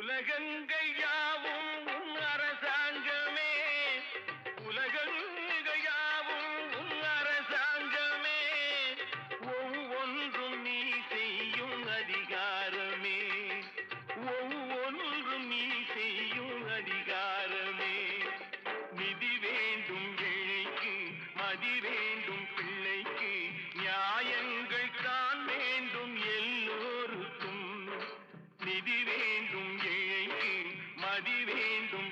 உலகங்கள் யாவும் உன் அரசாங்கமே, உலகங்கள் யாவும் உன் அரசாங்கமே, ஒவ்வொன்றும் நீ செய்யும் அதிகாரமே, ஒவ்வொன்றும் நீ செய்யும் அதிகாரமே. நிதி வேண்டும் ஏழைக்கு, மதி வேண்டும் பிள்ளைக்கு, நியாயங்கள் தான் வேண்டும் எல்லோருக்கும். நிதி வேண்டும் ஏழைக்கு, மதி வேண்டும்